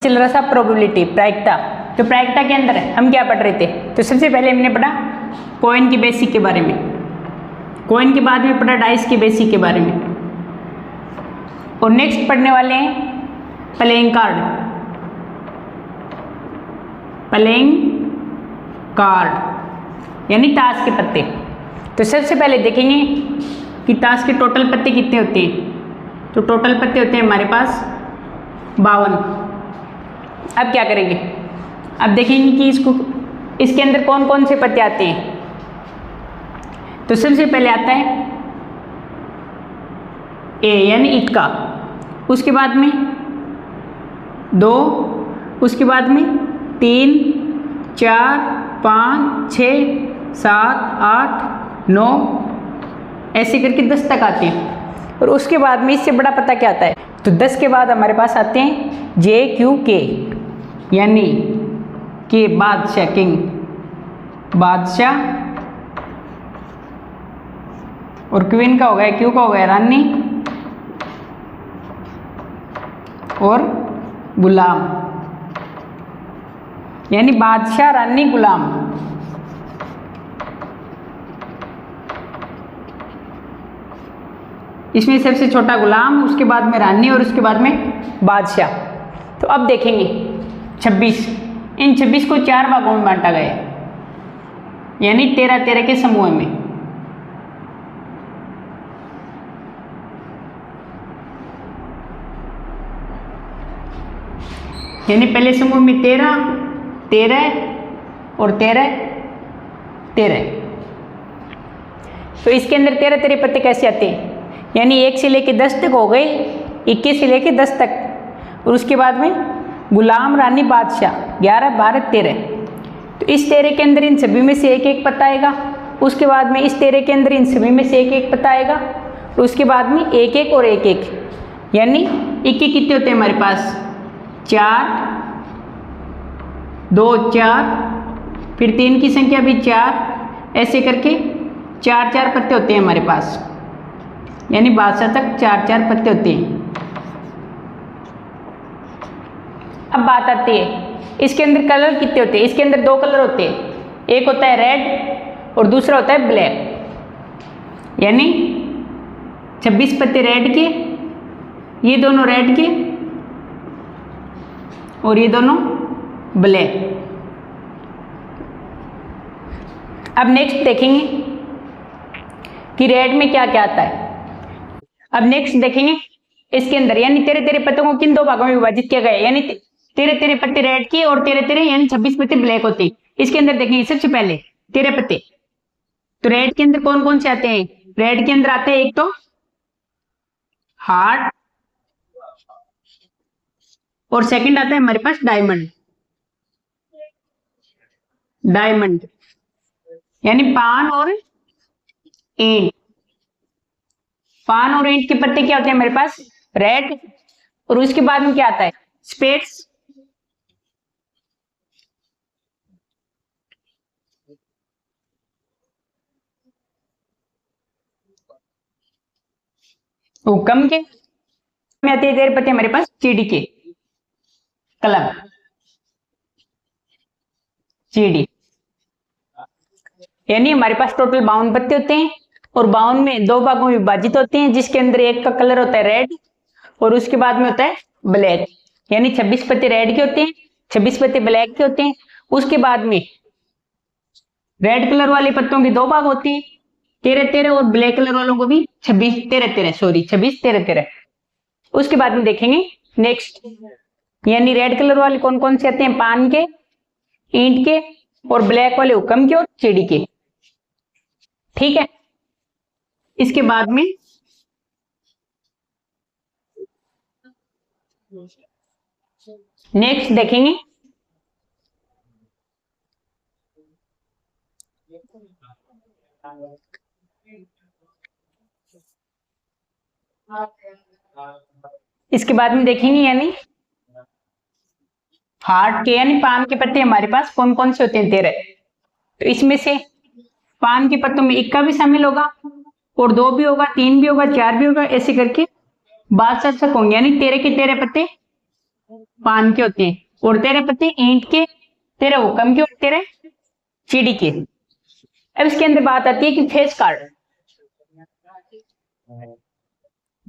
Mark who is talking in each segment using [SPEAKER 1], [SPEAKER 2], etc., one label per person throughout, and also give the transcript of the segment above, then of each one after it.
[SPEAKER 1] चल रहा था प्रोबेबिलिटी, प्रायिकता। तो प्रायिकता के अंदर हम क्या पढ़ रहे थे? तो सबसे पहले हमने पढ़ा कॉइन की बेसिक के बारे में, कॉइन के बाद में पढ़ा डाइस की बेसिक के बारे में, और नेक्स्ट पढ़ने वाले हैं प्लेइंग कार्ड। प्लेइंग कार्ड यानी ताश के पत्ते। तो सबसे पहले देखेंगे कि ताश के टोटल पत्ते कितने होते हैं। तो टोटल पत्ते होते हैं हमारे पास 52। अब क्या करेंगे? अब देखेंगे कि इसके अंदर कौन कौन से पत्ते आते हैं। तो सबसे पहले आता है ए यानी इक्का, उसके बाद में 2, उसके बाद में 3, 4, 5, 6, 7, 8, 9 ऐसे करके 10 तक आते हैं। और उसके बाद में इससे बड़ा पता क्या आता है? तो 10 के बाद हमारे पास आते हैं जे क्यू के, यानी के बादशाह, किंग बादशाह, और क्वीन का हो गया, क्यू का हो गया रानी, और गुलाम यानी बादशाह, रानी, गुलाम। इसमें सबसे छोटा गुलाम, उसके बाद में रानी, और उसके बाद में बादशाह। तो अब देखेंगे 26, इन 26 को 4 भागों में बांटा गया है, यानी 13-13 के समूह में। यानी पहले समूह में 13, 13 और 13, 13। तो इसके अंदर 13-13 पत्ते कैसे आते हैं? यानी 1 से लेके 10 तक हो गए, 21 से लेके 10 तक, और उसके बाद में गुलाम, रानी, बादशाह 11, 12, 13। तो इस 13 के अंदर इन सभी में से एक एक पत्ता आएगा। उसके बाद में इस 13 के अंदर इन सभी में से एक एक पत्ता आएगा, और उसके बाद में एक एक और एक एक, यानी 21 कितने होते हैं हमारे पास? 4, 2, 4, फिर 3 की संख्या भी 4, ऐसे करके 4-4 पत्ते होते हैं हमारे पास, यानी बादशाह तक 4-4 पत्ते होते हैं। अब बात आती है इसके अंदर कलर कितने होते हैं। इसके अंदर 2 कलर होते हैं, एक होता है रेड और दूसरा होता है ब्लैक। यानी 26 पत्ते रेड के, ये दोनों रेड के, और ये दोनों ब्लैक। अब नेक्स्ट देखेंगे कि रेड में क्या क्या आता है। अब नेक्स्ट देखेंगे इसके अंदर, यानी 13-13 पत्तों को किन 2 भागों में विभाजित किया गया है। यानी 13-13 पत्ते रेड के और 13-13 यानी 26 पत्ते ब्लैक होते हैं। इसके अंदर देखेंगे सबसे पहले 13 पत्ते। तो रेड के अंदर कौन कौन से आते हैं? रेड के अंदर आते हैं एक तो हार्ट, और सेकंड आता है हमारे पास डायमंड। डायमंड यानी पान और ईंट। पान और ईंट के पत्ते क्या होते हैं मेरे पास? रेड। और उसके बाद में क्या आता है? स्पेड्स, हुक्म के में आते हैं 13 पत्ते हमारे पास चीड़ी के, कलम, चीड़ी। यानी हमारे पास टोटल 52 पत्ते होते हैं, और 52 में 2 भागों में विभाजित होते हैं, जिसके अंदर एक का कलर होता है रेड और उसके बाद में होता है ब्लैक। यानी 26 पत्ते रेड के होते हैं, 26 पत्ते ब्लैक के होते हैं। उसके बाद में रेड कलर वाले पत्तों के 2 भाग होते हैं, 13-13, और ब्लैक कलर वालों को भी 26-13-13। उसके बाद में देखेंगे नेक्स्ट, यानी रेड कलर वाले कौन कौन से आते हैं? पान के, ईंट के, और ब्लैक वाले हुक्म के और चिड़ी के। ठीक है। इसके बाद में नेक्स्ट देखेंगे इसके बाद में देखेंगे यानी हार्ट के, यानी पान के पत्ते हमारे पास कौन कौन से होते हैं? 13। तो इसमें से पान के पत्तों में इक्का भी शामिल होगा, और 2 भी होगा, 3 भी होगा, 4 भी होगा, ऐसे करके 62 तक होंगे, यानी 13 के 13 पत्ते पान के होते हैं, और तेरे पत्ते ईंट के, तेरे हुक्म के और तेरे चिड़ी के। अब इसके अंदर बात आती है कि फेस कार्ड।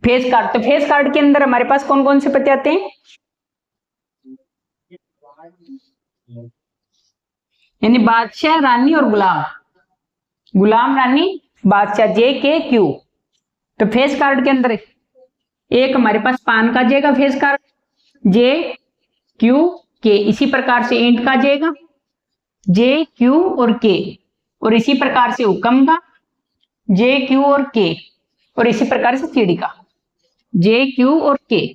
[SPEAKER 1] फेस कार्ड, तो फेस कार्ड के अंदर हमारे पास कौन कौन से पत्ते आते हैं? यानी बादशाह, रानी और गुलाम। गुलाम, रानी, बादशाह, जे के क्यू। तो फेस कार्ड के अंदर एक हमारे पास पान का जेगा फेस कार्ड, जे क्यू के। इसी प्रकार से ईंट का जेगा, जे क्यू और के। और इसी प्रकार से हुक्म का, जे क्यू और के। और इसी प्रकार से चिड़ी का, जे क्यू और के।